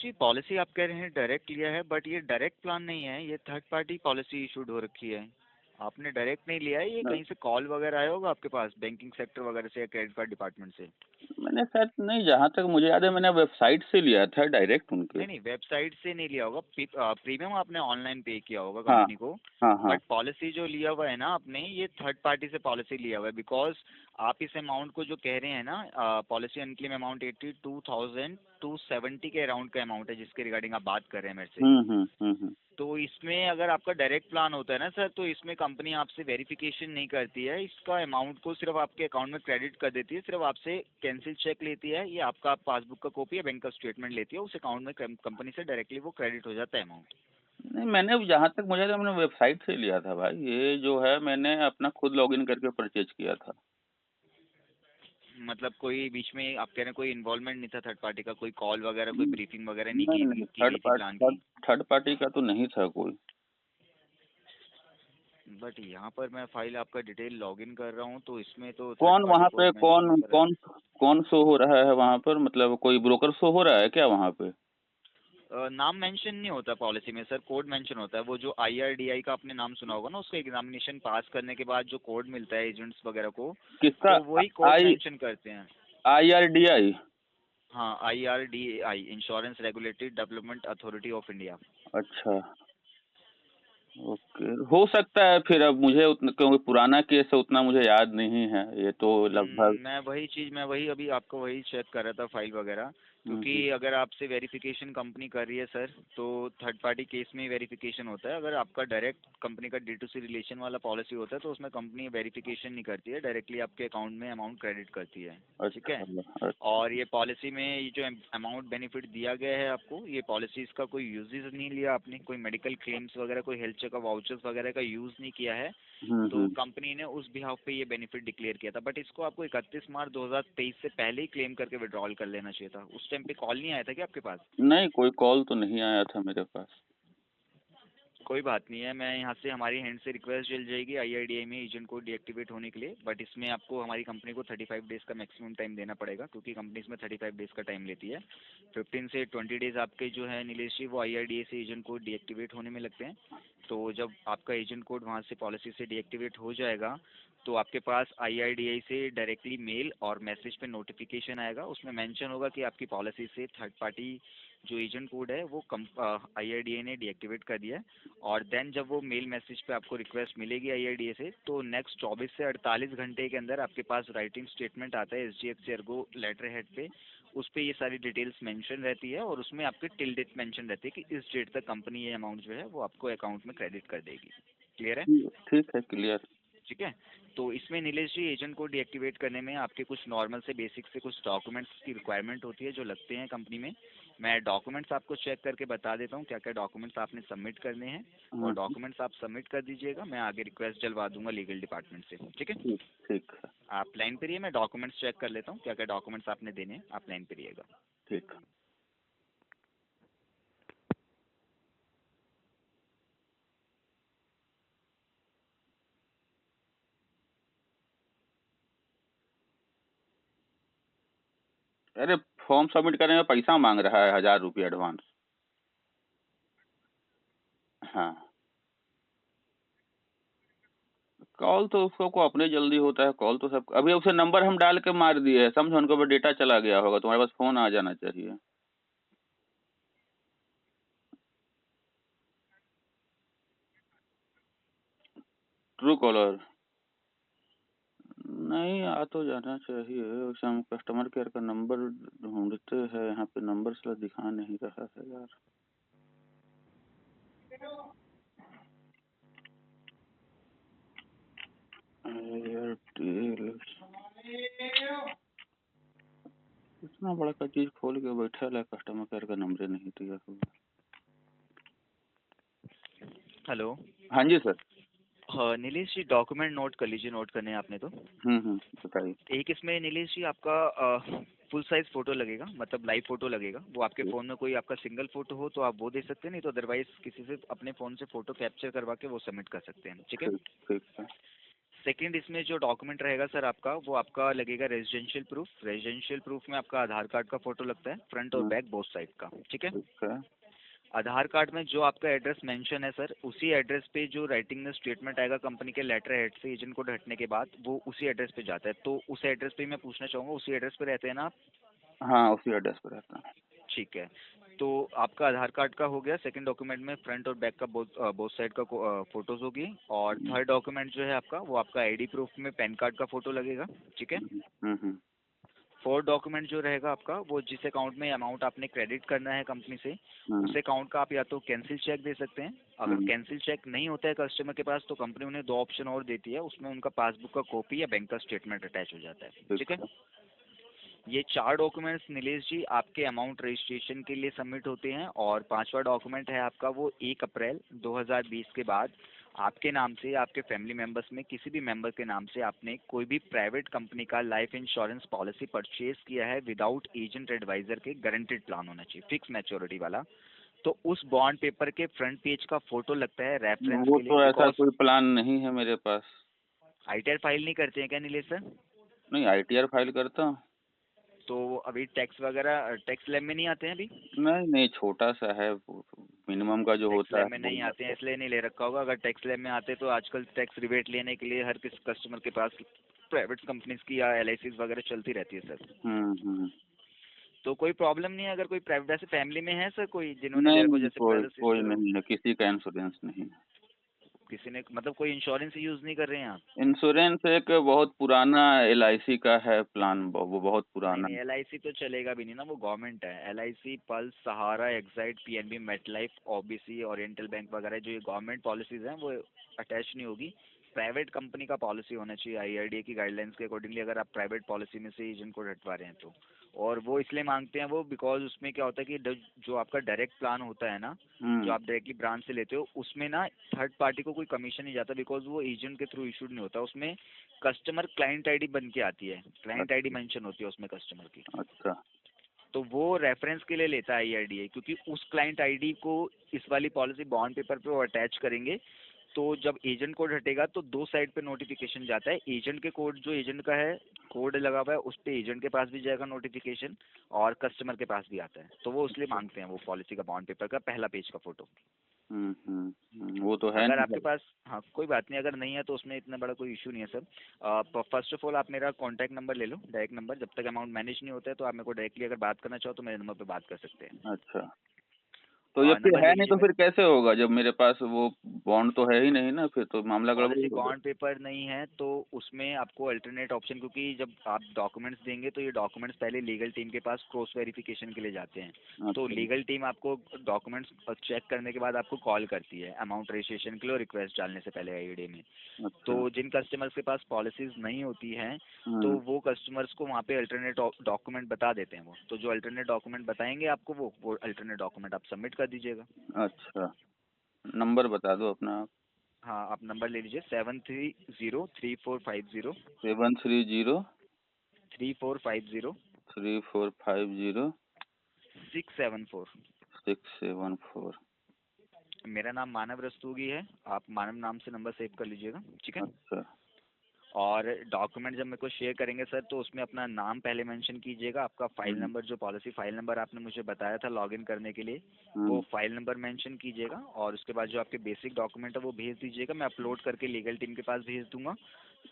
जी policy आप कह रहे हैं डायरेक्ट लिया है, बट ये डायरेक्ट प्लान नहीं है, ये थर्ड पार्टी पॉलिसी इशूड हो रखी है। आपने डायरेक्ट नहीं लिया है, ये नहीं, कहीं से कॉल वगैरह आया होगा आपके पास बैंकिंग सेक्टर वगैरह से या क्रेडिट कार्ड डिपार्टमेंट से। मैंने शायद नहीं, जहाँ तक मुझे याद है मैंने वेबसाइट से लिया था डायरेक्ट उनके। नहीं नहीं, वेबसाइट से नहीं लिया होगा, प्रीमियम आपने ऑनलाइन पे किया होगा हाँ, कंपनी को। हाँ, हाँ। बट पॉलिसी जो लिया हुआ है ना आपने, ये थर्ड पार्टी से पॉलिसी लिया हुआ है, बिकॉज आप इस अमाउंट को जो कह रहे हैं ना, पॉलिसी अनक्लेम अमाउंट 82,270 के अराउंड का अमाउंट है जिसके रिगार्डिंग आप बात कर रहे हैं मेरे से। हुँ, हुँ, हुँ, हुँ। तो इसमें अगर आपका डायरेक्ट प्लान होता है ना सर, तो इसमें कंपनी आपसे वेरिफिकेशन नहीं करती है, इसका अमाउंट को सिर्फ आपके अकाउंट में क्रेडिट कर देती है, सिर्फ आपसे कैंसिल चेक लेती है, ये आपका पासबुक का कॉपी या बैंक का स्टेटमेंट लेती है, उस अकाउंट में कंपनी से डायरेक्टली वो क्रेडिट हो जाता है अमाउंट। नहीं, मैंने जहाँ तक मुझे याद है मैंने वेबसाइट से लिया था भाई, ये जो है मैंने अपना खुद लॉगिन करके परचेज़ किया था। मतलब कोई बीच में आप कह रहे हैं कोई इन्वॉल्वमेंट नहीं था थर्ड पार्टी का, कोई कॉल वगैरह कोई ब्रीफिंग वगैरह नहीं नहीं, नहीं, की गई थी प्लान की। थर्ड पार्टी का तो नहीं था कोई। बट यहाँ पर मैं फाइल आपका डिटेल लॉगिन कर रहा हूँ, तो इसमें तो थर्ड कौन पार्टी वहाँ कोई पे मेंशन नहीं कर रहा है। कौन शो हो रहा है वहाँ पर? मतलब कोई ब्रोकर शो हो रहा है क्या वहाँ पे? नाम मेंशन नहीं होता पॉलिसी में सर, कोड मेंशन होता है। वो जो आईआरडीआई का आपने नाम सुना होगा ना, उसका एग्जामिनेशन पास करने के बाद जो कोड मिलता है एजेंट्स वगैरह को, किसका? तो वही कोड आई मेंशन करते हैं। IRDI? हाँ, IRDI, insurance regulatory development authority of India. अच्छा, ओके। हो सकता है फिर, अब मुझे उतना, क्योंकि पुराना केस है उतना मुझे याद नहीं है। ये तो लगभग मैं वही अभी आपको वही चेक कर रहा था फाइल वगैरह, हुँ, क्योंकि हुँ। अगर आपसे वेरिफिकेशन कंपनी कर रही है सर, तो थर्ड पार्टी केस में ही वेरिफिकेशन होता है। अगर आपका डायरेक्ट कंपनी का D2C रिलेशन वाला पॉलिसी होता है, तो उसमें कंपनी वेरिफिकेशन नहीं करती है, डायरेक्टली आपके अकाउंट में अमाउंट क्रेडिट करती है। ठीक है। अच्छा, अच्छा। और ये पॉलिसी में ये जो अमाउंट बेनिफिट दिया गया है आपको, ये पॉलिसी इसका कोई यूजेस नहीं लिया आपने, कोई मेडिकल क्लेम्स वगैरह, कोई हेल्थ चेकअप वाउचर्स वगैरह का यूज़ नहीं किया है, हुँ, तो हुँ। कंपनी ने उस बिहाफ पे ये बेनिफिट डिक्लेयर किया था। बट इसको आपको 31 मार्च 2023 से पहले ही क्लेम करके विड्रॉल कर लेना चाहिए था। उस टाइम पे कॉल नहीं आया था क्या आपके पास? नहीं, कोई कॉल तो नहीं आया था मेरे पास। कोई बात नहीं है, मैं यहाँ से हमारी हैंड से रिक्वेस्ट चल जाएगी आईआरडीआई में एजेंट को डीएक्टिवेट होने के लिए। बट इसमें आपको हमारी कंपनी को 35 डेज़ का मैक्सिमम टाइम देना पड़ेगा, क्योंकि कंपनी इसमें 35 डेज़ का टाइम लेती है। 15 से 20 डेज़ आपके जो है नीलेश जी, वो आईआरडीआई से एजेंट को डीएक्टिवेट होने में लगते हैं। तो जब आपका एजेंट कोड वहाँ से पॉलिसी से डीएक्टिवेट हो जाएगा, तो आपके पास आईआरडीआई से डायरेक्टली मेल और मैसेज पे नोटिफिकेशन आएगा। उसमें मेंशन होगा कि आपकी पॉलिसी से थर्ड पार्टी जो एजेंट कोड है वो आईआरडीआई ने डीएक्टिवेट कर दिया है। और देन जब वो मेल मैसेज पे आपको रिक्वेस्ट मिलेगी आईआरडीए से, तो नेक्स्ट 24 से 48 घंटे के अंदर आपके पास राइटिंग स्टेटमेंट आता है एचडीएफसी अर्गो लेटर हेड पे। उस पे ये सारी डिटेल्स मेंशन रहती है, और उसमें आपके टिल डेट मेंशन रहती है कि इस डेट तक कंपनी ये अमाउंट जो है वो आपको अकाउंट में क्रेडिट कर देगी। क्लियर है? ठीक है, क्लियर। ठीक है। तो इसमें नीलेश जी, एजेंट को डीएक्टिवेट करने में आपके कुछ नॉर्मल से बेसिक से कुछ डॉक्यूमेंट्स की रिक्वायरमेंट होती है जो लगते हैं कंपनी में। मैं डॉक्यूमेंट्स आपको चेक करके बता देता हूँ क्या क्या डॉक्यूमेंट्स आपने सबमिट करने हैं। हुँ, और हुँ। डॉक्यूमेंट्स आप सबमिट कर दीजिएगा, मैं आगे रिक्वेस्ट डलवा दूंगा लीगल डिपार्टमेंट से। ठीक है। ठीक, ठीक है, आप लाइन पे रहिए, मैं डॉक्यूमेंट्स चेक कर लेता हूँ क्या क्या डॉक्यूमेंट्स आपने देने हैं, आप लाइन पे रहिएगा। ठीक। अरे, फॉर्म सबमिट करने में पैसा माँग रहा है, ₹1000 एडवांस। हाँ। कॉल तो सबको अपने जल्दी होता है, कॉल तो सब अभी उसे नंबर हम डाल के मार दिए हैं, समझो उनके ऊपर डेटा चला गया होगा, तुम्हारे पास फ़ोन आ जाना चाहिए। True collar. नहीं, आ तो जाना चाहिए, वैसे हम कस्टमर केयर का नंबर ढूँढते हैं, यहाँ पे नंबर साला दिखा नहीं रहा है यार। एयरटेल। इतना बड़ा का चीज़ खोल के बैठल है, कस्टमर केयर का नंबर नहीं दिया हुआ। हेलो। हाँ जी सर। हाँ नीलेश जी, डॉक्यूमेंट नोट कर लीजिए, नोट करने हैं आपने तो। बताइए। एक इसमें नीलेश जी आपका फुल साइज फोटो लगेगा, मतलब लाइव फोटो लगेगा। वो आपके ठीक, फ़ोन में कोई आपका सिंगल फोटो हो तो आप वो दे सकते हैं, नहीं तो अदरवाइज किसी से अपने फ़ोन से फ़ोटो कैप्चर करवा के वो सबमिट कर सकते हैं। ठीक है। ठीक, ठीक है। सेकंड इसमें जो डॉक्यूमेंट रहेगा सर आपका, वो आपका लगेगा रेजिडेंशियल प्रूफ। रेजिडेंशियल प्रूफ में आपका आधार कार्ड का फोटो लगता है, फ्रंट और बैक बोथ साइड का, ठीक है। ठीक है। आधार कार्ड में जो आपका एड्रेस मेंशन है सर, उसी एड्रेस पे जो राइटिंग में स्टेटमेंट आएगा कंपनी के लेटर हेड से एजेंट कोड हटने के बाद, वो उसी एड्रेस पे जाता है। तो उस एड्रेस पे मैं पूछना चाहूँगा, उसी एड्रेस पे रहते हैं ना आप? हाँ, उसी एड्रेस पे रहता है। ठीक है। तो आपका आधार कार्ड का हो गया। सेकंड डॉक्यूमेंट में फ्रंट और बैक का बोथ साइड का फोटोज होगी। और थर्ड डॉक्यूमेंट जो है आपका, वो आपका आईडी प्रूफ में पैन कार्ड का फोटो लगेगा, ठीक है। हम्म। फोर्थ डॉक्यूमेंट जो रहेगा आपका, वो जिस अकाउंट में अमाउंट आपने क्रेडिट करना है कंपनी से, उस अकाउंट का आप या तो कैंसिल चेक दे सकते हैं। अगर कैंसिल चेक नहीं होता है कस्टमर के पास, तो कंपनी उन्हें दो ऑप्शन और देती है, उसमें उनका पासबुक का कॉपी या बैंक का स्टेटमेंट अटैच हो जाता है, ठीक है। ये चार डॉक्यूमेंट्स नीलेश जी आपके अमाउंट रजिस्ट्रेशन के लिए सबमिट होते हैं। और पांचवा डॉक्यूमेंट है आपका, वो 1 अप्रैल 2020 के बाद आपके नाम से, आपके फैमिली मेंबर्स में किसी भी मेंबर के नाम से आपने कोई भी प्राइवेट कंपनी का लाइफ इंश्योरेंस पॉलिसी परचेज किया है विदाउट एजेंट एडवाइजर के, गारंटेड प्लान होना चाहिए, फिक्स मैच्योरिटी वाला। तो उस बॉन्ड पेपर के फ्रंट पेज का फोटो लगता है रेफरेंस वो के लिए, तो ऐसा बिकॉज कोई प्लान नहीं है मेरे पास। आईटीआर फाइल नहीं करते हैं क्या नीलेश सर? नहीं, आईटीआर फाइल करता हूँ। तो अभी टैक्स वगैरह टैक्स लैब में नहीं आते हैं अभी? नहीं, छोटा सा है, मिनिमम का जो टैक्स होता लैब है में वो नहीं आते हैं जाता है। इसलिए नहीं ले रखा होगा। अगर टैक्स लैब में आते तो आजकल टैक्स रिबेट लेने के लिए हर किस कस्टमर के पास प्राइवेट कंपनीज की या एलआईसी वगैरह चलती रहती है सर। हम्म। तो कोई प्रॉब्लम नहीं है अगर कोई प्राइवेट, वैसे फैमिली में है सर कोई जिन्होंने ले नहीं रखो, नहीं, जैसे कोई ब्रदर कोई सिस्टर हो? नहीं है, किसी का इंश्योरेंस नहीं है। किसी ने मतलब कोई इंश्योरेंस यूज नहीं कर रहे हैं आप? इंश्योरेंस एक बहुत पुराना एलआईसी का है प्लान, वो बहुत नहीं पुराना नहीं, है। एलआईसी तो चलेगा भी नहीं ना, वो गवर्नमेंट है। एलआईसी, पल्स, Sahara, Exide, PNB, MetLife, OBC, Oriental Bank वगैरह जो ये गवर्नमेंट पॉलिसीज हैं, वो अटैच नहीं होगी। प्राइवेट कंपनी का पॉलिसी होना चाहिए आईआरडीए की गाइडलाइंस के अकॉर्डिंगली, अगर आप प्राइवेट पॉलिसी में से एजेंट को हटवा रहे हैं तो। और वो इसलिए मांगते हैं वो, बिकॉज उसमें क्या होता है कि जो आपका डायरेक्ट प्लान होता है ना, जो आप डायरेक्टली ब्रांच से लेते हो, उसमें ना थर्ड पार्टी को कोई कमीशन नहीं जाता, बिकॉज वो एजेंट के थ्रू इशूड नहीं होता। उसमें कस्टमर क्लाइंट आईडी बन के आती है, क्लाइंट आईडी अच्छा मेंशन होती है उसमें कस्टमर की। अच्छा। तो वो रेफरेंस के लिए लेता है आईआरडीए, क्योंकि उस क्लाइंट आईडी को इस वाली पॉलिसी बॉन्ड पेपर पे वो अटैच करेंगे। तो जब एजेंट कोड हटेगा तो दो साइड पे नोटिफिकेशन जाता है। एजेंट के कोड, जो एजेंट का है कोड लगा हुआ है, उस पे एजेंट के पास भी जाएगा नोटिफिकेशन, और कस्टमर के पास भी आता है। तो वो इसलिए मांगते हैं वो पॉलिसी का बॉन्ड पेपर का पहला पेज का फोटो। वो तो है अगर नहीं आपके है। पास, हाँ कोई बात नहीं, अगर नहीं है तो उसमें इतना बड़ा कोई इशू नहीं है सर। फर्स्ट ऑफ ऑल आप मेरा कॉन्टैक्ट नंबर ले लो, डायरेक्ट नंबर। जब तक अमाउंट मैनेज नहीं होता है तो आप मेरे को डायरेक्टली अगर बात करना चाहो तो मेरे नंबर पे बात कर सकते हैं। अच्छा, तो ये फिर नंबर है ले नहीं लीजिए तो मेरा। फिर कैसे होगा जब मेरे पास वो बॉन्ड तो है ही नहीं ना, फिर तो मामला गड़बड़ पॉलिसी हो बॉन्ड पेपर नहीं है तो उसमें आपको अल्टरनेट ऑप्शन, क्योंकि जब आप डॉक्यूमेंट्स देंगे तो ये डॉक्यूमेंट्स पहले लीगल टीम के पास क्रॉस वेरिफिकेशन के लिए जाते हैं। जाएगा। तो अच्छा लीगल टीम आपको डॉक्यूमेंट्स चेक करने के बाद आपको कॉल करती है अमाउंट रजिस्ट्रेशन के लिए, रिक्वेस्ट डालने से पहले आईडी में। तो अच्छा। जिन कस्टमर्स के पास पॉलिसीज नहीं होती हैं, तो हम्म। वो कस्टमर्स को वहाँ पे अल्टरनेट डॉक्यूमेंट बता देते हैं वो। तो जो अल्टरनेट डॉक्यूमेंट बताएंगे आपको, वो अल्टरनेट डॉक्यूमेंट आप सबमिट कर दीजिएगा। अच्छा, नंबर बता दो अपना आप। हाँ, आप नंबर ले लीजिए, 7303450345 730 674। 3450 674। मेरा नाम मानव रस्तोगी है, आप मानव नाम से नंबर सेव कर लीजिएगा, ठीक है। अच्छा। और डॉक्यूमेंट जब मेरे को शेयर करेंगे सर, तो उसमें अपना नाम पहले मेंशन कीजिएगा, आपका फाइल हम्म नंबर, जो पॉलिसी फाइल नंबर आपने मुझे बताया था लॉगिन करने के लिए, वो हम्म फाइल नंबर मेंशन कीजिएगा। और उसके बाद जो आपके बेसिक डॉक्यूमेंट है वो भेज दीजिएगा, मैं अपलोड करके लीगल टीम के पास भेज दूंगा।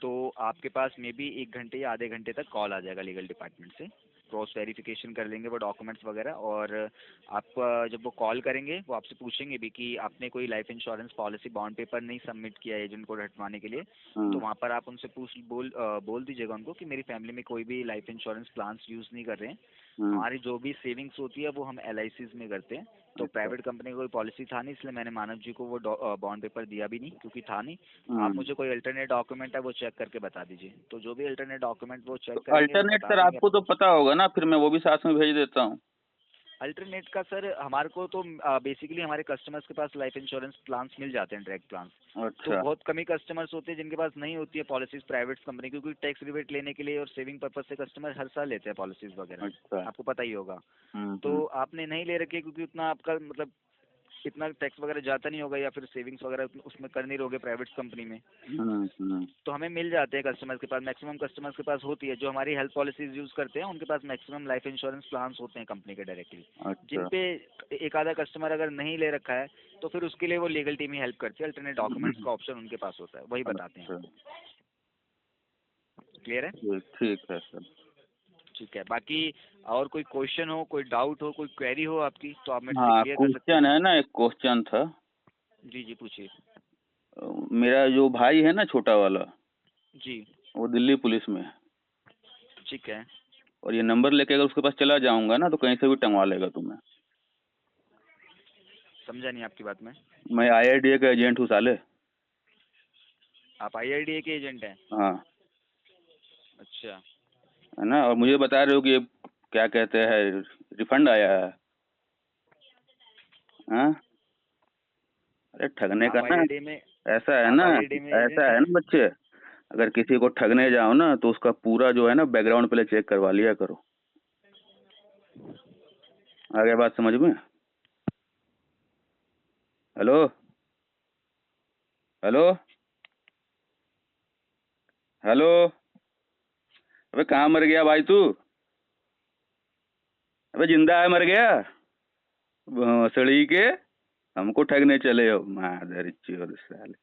तो आपके पास मे बी 1 घंटे या आधे घंटे तक कॉल आ जाएगा लीगल डिपार्टमेंट से, क्रॉस वेरिफिकेशन कर लेंगे वो डॉक्यूमेंट्स वगैरह। और आप जब वो कॉल करेंगे, वो आपसे पूछेंगे भी कि आपने कोई life insurance policy bond paper नहीं सबमिट किया एजेंट को हटवाने के लिए। तो हम्म वहाँ पर आप उनसे बोल दीजिएगा उनको कि मेरी फैमिली में कोई भी लाइफ इंश्योरेंस प्लान्स यूज़ नहीं कर रहे हैं। हम्म। हमारी जो भी सेविंग्स होती है वो हम एलआईसीज में करते हैं। तो अच्छा। प्राइवेट कंपनी का कोई पॉलिसी था नहीं, इसलिए मैंने मानव जी को वो बॉन्ड पेपर दिया भी नहीं, क्योंकि था नहीं। आप हम्म। मुझे कोई अल्टरनेट डॉक्यूमेंट है वो चेक करके बता दीजिए। तो जो भी अल्टरनेट डॉक्यूमेंट वो तो चेक करेंगे, वो अल्टरनेट बता सर देंगे। आपको तो पता होगा ना, फिर मैं वो भी साथ में भेज देता हूँ। अल्टरनेट का सर हमारे को तो बेसिकली हमारे कस्टमर्स के पास लाइफ इंश्योरेंस प्लान्स मिल जाते हैं, डायरेक्ट प्लान्स। तो अच्छा बहुत कम ही कस्टमर्स होते हैं जिनके पास नहीं होती है पॉलिसीज प्राइवेट कंपनी, क्योंकि टैक्स रिबेट लेने के लिए और सेविंग पर्पज से कस्टमर हर साल लेते हैं पॉलिसीज वगैरह, अच्छा। आपको पता ही होगा। तो हम्म। आपने नहीं ले रखी है क्योंकि उतना आपका मतलब इतना टैक्स वगैरह जाता नहीं होगा, या फिर सेविंग्स वगैरह उसमें कर नहीं रहोगे प्राइवेट कंपनी में, तो हमें मिल जाते हैं कस्टमर्स के पास, मैक्सिमम कस्टमर्स के पास होती है। जो हमारी हेल्थ पॉलिसीज यूज़ करते हैं उनके पास मैक्सिमम लाइफ इंश्योरेंस प्लान्स होते हैं कंपनी के डायरेक्टली। जिन अच्छा पे एक आधा कस्टमर अगर नहीं ले रखा है तो फिर उसके लिए वो लीगल टीम ही हेल्प करती है, अल्टरनेट डॉक्यूमेंट्स का ऑप्शन उनके पास होता है, वही बताते हैं अच्छा, आपको। क्लियर है? ठीक ठीक है सर। ठीक है। बाकी और कोई क्वेश्चन हो, कोई डाउट हो, कोई क्वेरी हो आपकी, तो आप मेरे से हाँ क्लियर कर सकते क्वेश्चन हैं। है ना, एक क्वेश्चन था। जी जी पूछिए। मेरा जो भाई है ना छोटा वाला, जी। वो दिल्ली पुलिस में है, ठीक है। और ये नंबर लेके अगर उसके पास चला जाऊंगा ना तो कहीं से भी टंगवा लेगा तुम्हें। समझा नहीं आपकी बात में। मैं IRDA का एजेंट हूँ साले। आप IRDA के एजेंट हैं? हाँ अच्छा। है ना, और मुझे बता रहे हो कि ये क्या कहते हैं रिफंड आया है। हाँ अरे ठगने का आप ना IRDA में ऐसा है आप ना, IRDA में एजेंट ऐसा है हैं? ना बच्चे, अगर किसी को ठगने जाओ ना तो उसका पूरा जो है ना बैकग्राउंड पहले चेक करवा लिया करो। आगे बात समझ में? हेलो हेलो हेलो, अबे कहाँ मर गया भाई तू? अबे जिंदा है मर गया? भोसड़ी के हमको ठगने चले हो, मादर चोद साले।